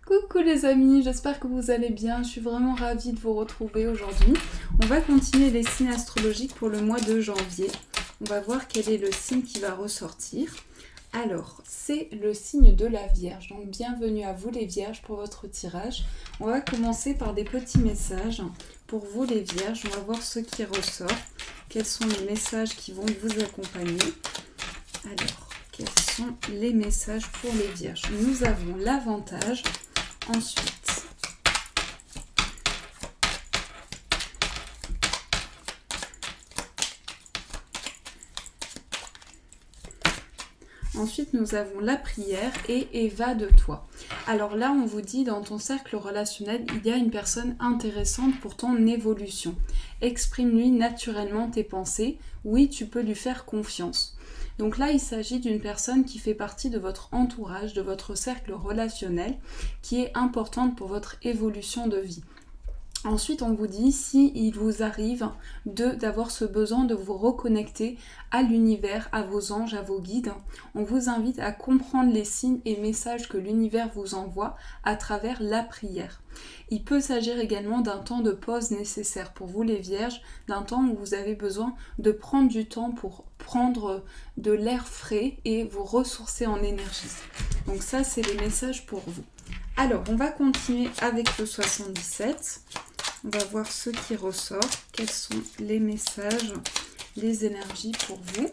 Coucou les amis, j'espère que vous allez bien, je suis vraiment ravie de vous retrouver aujourd'hui. On va continuer les signes astrologiques pour le mois de janvier. On va voir quel est le signe qui va ressortir. Alors, c'est le signe de la Vierge, donc bienvenue à vous les Vierges pour votre tirage. On va commencer par des petits messages pour vous les Vierges, on va voir ce qui ressort, quels sont les messages qui vont vous accompagner. Alors, quels sont les messages pour les Vierges? Nous avons l'avantage. Ensuite, nous avons la prière et évade toi. Alors là, on vous dit, dans ton cercle relationnel, il y a une personne intéressante pour ton évolution. Exprime-lui naturellement tes pensées. Oui, tu peux lui faire confiance. Donc là, il s'agit d'une personne qui fait partie de votre entourage, de votre cercle relationnel, qui est importante pour votre évolution de vie. Ensuite, on vous dit, si il vous arrive d'avoir ce besoin de vous reconnecter à l'univers, à vos anges, à vos guides, on vous invite à comprendre les signes et messages que l'univers vous envoie à travers la prière. Il peut s'agir également d'un temps de pause nécessaire pour vous les Vierges, d'un temps où vous avez besoin de prendre du temps pour prendre de l'air frais et vous ressourcer en énergie. Donc ça, c'est les messages pour vous. Alors, on va continuer avec le 77. On va voir ce qui ressort. Quels sont les messages, les énergies pour vous.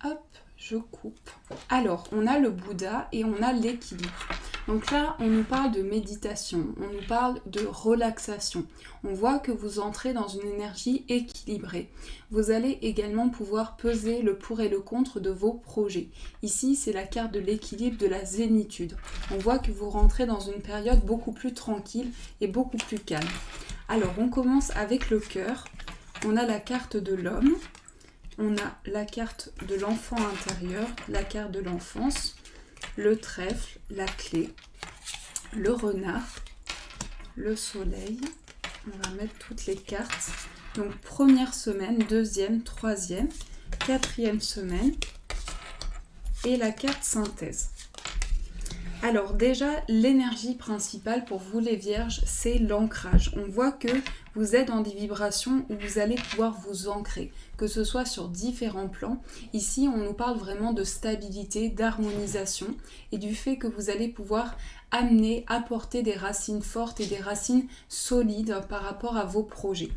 Hop, je coupe. Alors, on a le Bouddha et on a l'équilibre. Donc là, on nous parle de méditation, on nous parle de relaxation. On voit que vous entrez dans une énergie équilibrée. Vous allez également pouvoir peser le pour et le contre de vos projets. Ici, c'est la carte de l'équilibre, de la zénitude. On voit que vous rentrez dans une période beaucoup plus tranquille et beaucoup plus calme. Alors, on commence avec le cœur. On a la carte de l'homme. On a la carte de l'enfant intérieur, la carte de l'enfance, le trèfle, la clé, le renard, le soleil. On va mettre toutes les cartes. Donc première semaine, deuxième, troisième, quatrième semaine et la carte synthèse. Alors déjà, l'énergie principale pour vous les Vierges, c'est l'ancrage. On voit que vous êtes dans des vibrations où vous allez pouvoir vous ancrer, que ce soit sur différents plans. Ici, on nous parle vraiment de stabilité, d'harmonisation et du fait que vous allez pouvoir apporter des racines fortes et des racines solides par rapport à vos projets.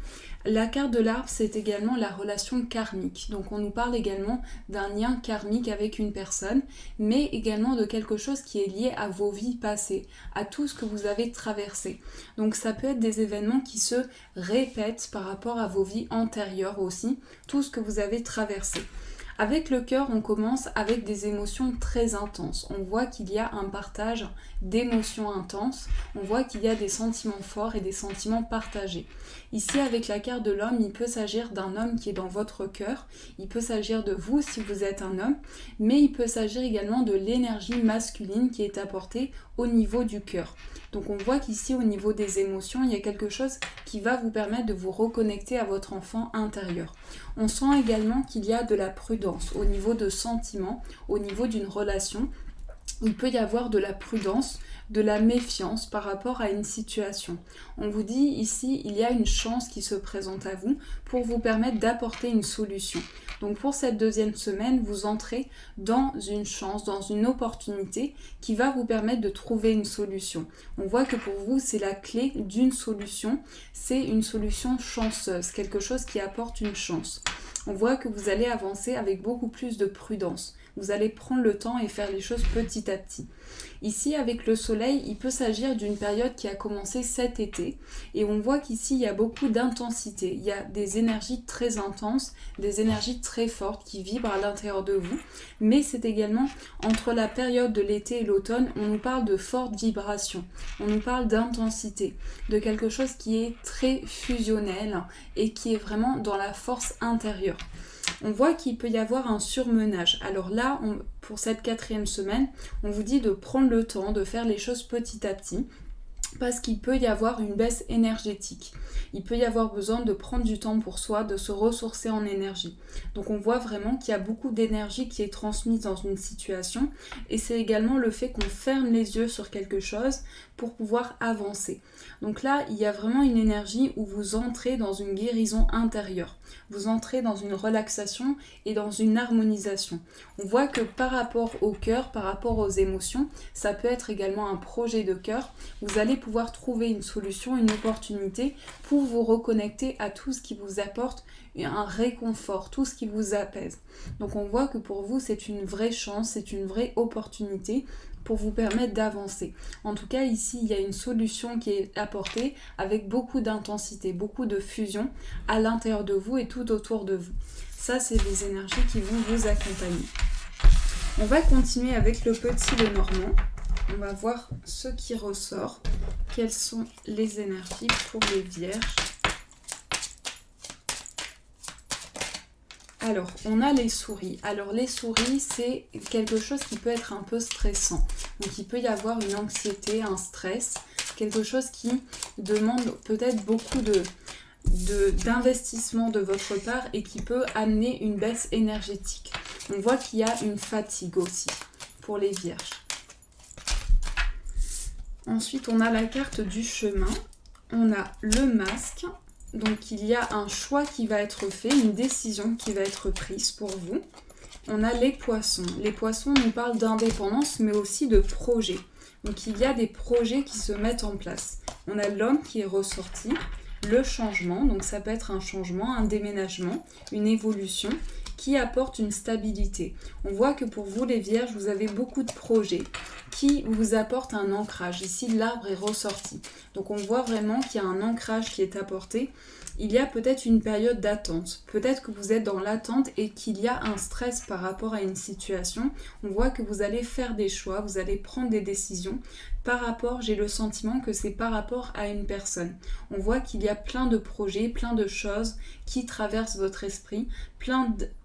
La carte de l'arbre, c'est également la relation karmique. Donc on nous parle également d'un lien karmique avec une personne, mais également de quelque chose qui est lié à vos vies passées, à tout ce que vous avez traversé. Donc ça peut être des événements qui se répètent par rapport à vos vies antérieures aussi, tout ce que vous avez traversé. Avec le cœur, on commence avec des émotions très intenses. On voit qu'il y a un partage d'émotions intenses. On voit qu'il y a des sentiments forts et des sentiments partagés. Ici, avec la carte de l'homme, il peut s'agir d'un homme qui est dans votre cœur. Il peut s'agir de vous si vous êtes un homme. Mais il peut s'agir également de l'énergie masculine qui est apportée au niveau du cœur. Donc on voit qu'ici, au niveau des émotions, il y a quelque chose qui va vous permettre de vous reconnecter à votre enfant intérieur. On sent également qu'il y a de la prudence au niveau de sentiments, au niveau d'une relation. Il peut y avoir de la prudence, de la méfiance par rapport à une situation. On vous dit ici, il y a une chance qui se présente à vous pour vous permettre d'apporter une solution. Donc pour cette deuxième semaine, vous entrez dans une chance, dans une opportunité qui va vous permettre de trouver une solution. On voit que pour vous, c'est la clé d'une solution. C'est une solution chanceuse, quelque chose qui apporte une chance. On voit que vous allez avancer avec beaucoup plus de prudence. Vous allez prendre le temps et faire les choses petit à petit. Ici, avec le soleil, il peut s'agir d'une période qui a commencé cet été. Et on voit qu'ici, il y a beaucoup d'intensité. Il y a des énergies très intenses, des énergies très fortes qui vibrent à l'intérieur de vous. Mais c'est également, entre la période de l'été et l'automne, on nous parle de fortes vibrations. On nous parle d'intensité, de quelque chose qui est très fusionnel et qui est vraiment dans la force intérieure. On voit qu'il peut y avoir un surmenage. Alors là, pour cette quatrième semaine, on vous dit de prendre le temps, de faire les choses petit à petit. parce qu'il peut y avoir une baisse énergétique. Il peut y avoir besoin de prendre du temps pour soi, de se ressourcer en énergie. Donc on voit vraiment qu'il y a beaucoup d'énergie qui est transmise dans une situation et c'est également le fait qu'on ferme les yeux sur quelque chose pour pouvoir avancer. Donc là, il y a vraiment une énergie où vous entrez dans une guérison intérieure. Vous entrez dans une relaxation et dans une harmonisation. On voit que par rapport au cœur, par rapport aux émotions, ça peut être également un projet de cœur. Vous allez pouvoir trouver une solution, une opportunité pour vous reconnecter à tout ce qui vous apporte un réconfort, tout ce qui vous apaise. Donc on voit que pour vous, c'est une vraie chance, c'est une vraie opportunité pour vous permettre d'avancer. En tout cas, ici, il y a une solution qui est apportée avec beaucoup d'intensité, beaucoup de fusion à l'intérieur de vous et tout autour de vous. Ça, c'est les énergies qui vont vous accompagner. On va continuer avec le petit Lenormand. On va voir ce qui ressort. Quelles sont les énergies pour les vierges? Alors, on a les souris. Alors, les souris, c'est quelque chose qui peut être un peu stressant. Donc, il peut y avoir une anxiété, un stress, quelque chose qui demande peut-être beaucoup d'investissement de votre part et qui peut amener une baisse énergétique. On voit qu'il y a une fatigue aussi pour les vierges. Ensuite, on a la carte du chemin. On a le masque. Donc, il y a un choix qui va être fait, une décision qui va être prise pour vous. On a les poissons. Les poissons nous parlent d'indépendance, mais aussi de projets. Donc, il y a des projets qui se mettent en place. On a l'homme qui est ressorti, le changement. Donc, ça peut être un changement, un déménagement, une évolution qui apporte une stabilité. On voit que pour vous, les vierges, vous avez beaucoup de projets qui vous apportent un ancrage. Ici, l'arbre est ressorti. Donc, on voit vraiment qu'il y a un ancrage qui est apporté. Il y a peut-être une période d'attente. Peut-être que vous êtes dans l'attente et qu'il y a un stress par rapport à une situation. On voit que vous allez faire des choix, vous allez prendre des décisions. Par rapport, j'ai le sentiment que c'est par rapport à une personne. On voit qu'il y a plein de projets, plein de choses qui traversent votre esprit,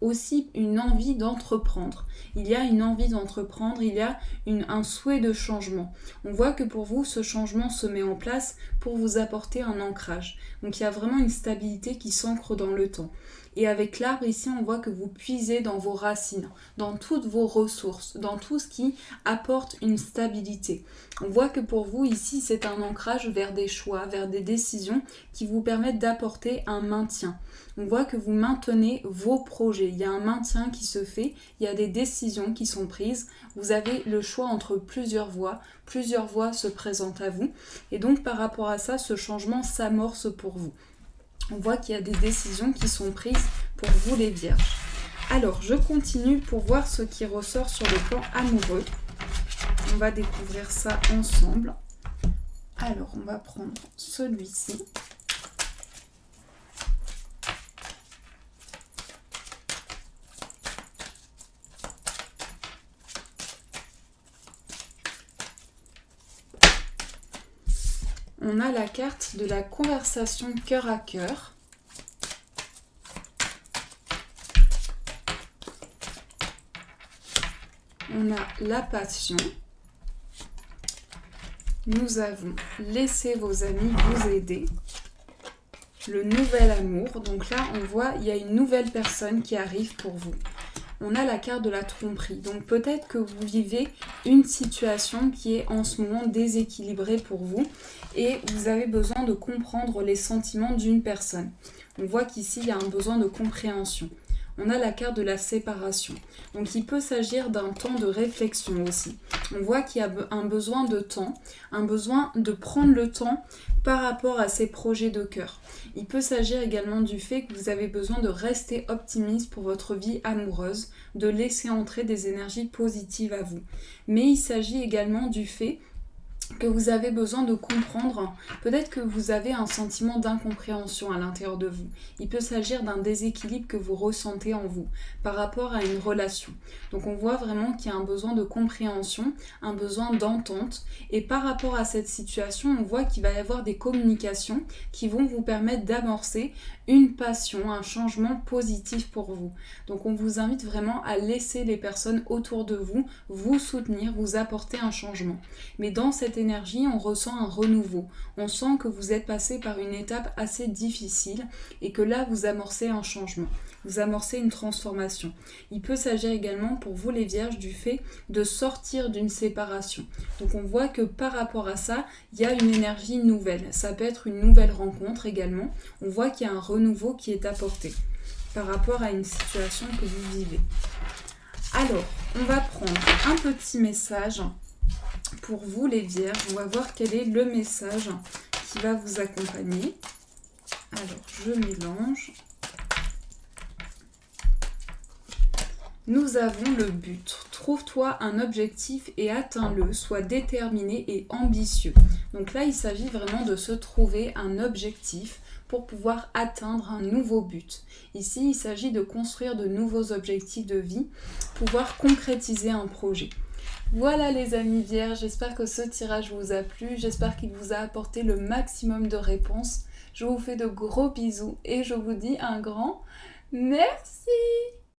aussi une envie d'entreprendre. Il y a une envie d'entreprendre, il y a un souhait de changement. On voit que pour vous, ce changement se met en place pour vous apporter un ancrage. Donc il y a vraiment une stabilité qui s'ancre dans le temps. Et avec l'arbre, ici, on voit que vous puisez dans vos racines, dans toutes vos ressources, dans tout ce qui apporte une stabilité. On voit que pour vous, ici, c'est un ancrage vers des choix, vers des décisions qui vous permettent d'apporter un maintien. On voit que vous maintenez vos projets. Il y a un maintien qui se fait, il y a des décisions qui sont prises. Vous avez le choix entre plusieurs voies se présentent à vous. Et donc, par rapport à ça, ce changement s'amorce pour vous. On voit qu'il y a des décisions qui sont prises pour vous les vierges. Alors, je continue pour voir ce qui ressort sur le plan amoureux. On va découvrir ça ensemble. Alors, on va prendre celui-ci. On a la carte de la conversation cœur à cœur. On a la passion. Nous avons laissé vos amis vous aider. Le nouvel amour. Donc là, on voit, il y a une nouvelle personne qui arrive pour vous. On a la carte de la tromperie. Donc peut-être que vous vivez une situation qui est en ce moment déséquilibrée pour vous et vous avez besoin de comprendre les sentiments d'une personne. On voit qu'ici, il y a un besoin de compréhension. On a la carte de la séparation. Donc il peut s'agir d'un temps de réflexion aussi. On voit qu'il y a un besoin de temps, un besoin de prendre le temps par rapport à ces projets de cœur. Il peut s'agir également du fait que vous avez besoin de rester optimiste pour votre vie amoureuse, de laisser entrer des énergies positives à vous. Mais il s'agit également du fait que vous avez besoin de comprendre, peut-être que vous avez un sentiment d'incompréhension à l'intérieur de vous. Il peut s'agir d'un déséquilibre que vous ressentez en vous par rapport à une relation. Donc on voit vraiment qu'il y a un besoin de compréhension, un besoin d'entente et par rapport à cette situation, on voit qu'il va y avoir des communications qui vont vous permettre d'amorcer une passion, un changement positif pour vous. Donc on vous invite vraiment à laisser les personnes autour de vous vous soutenir, vous apporter un changement. Mais dans cet énergie, on ressent un renouveau. On sent que vous êtes passé par une étape assez difficile et que là, vous amorcez un changement. Vous amorcez une transformation. Il peut s'agir également pour vous les vierges du fait de sortir d'une séparation. Donc on voit que par rapport à ça, il y a une énergie nouvelle. Ça peut être une nouvelle rencontre également. On voit qu'il y a un renouveau qui est apporté par rapport à une situation que vous vivez. Alors, on va prendre un petit message pour vous les vierges. On va voir quel est le message qui va vous accompagner. Alors, je mélange. Nous avons le but. Trouve-toi un objectif et atteins-le. Sois déterminé et ambitieux. Donc là, il s'agit vraiment de se trouver un objectif pour pouvoir atteindre un nouveau but. Ici, il s'agit de construire de nouveaux objectifs de vie, pouvoir concrétiser un projet. Voilà les amis vierges, j'espère que ce tirage vous a plu, j'espère qu'il vous a apporté le maximum de réponses. Je vous fais de gros bisous et je vous dis un grand merci.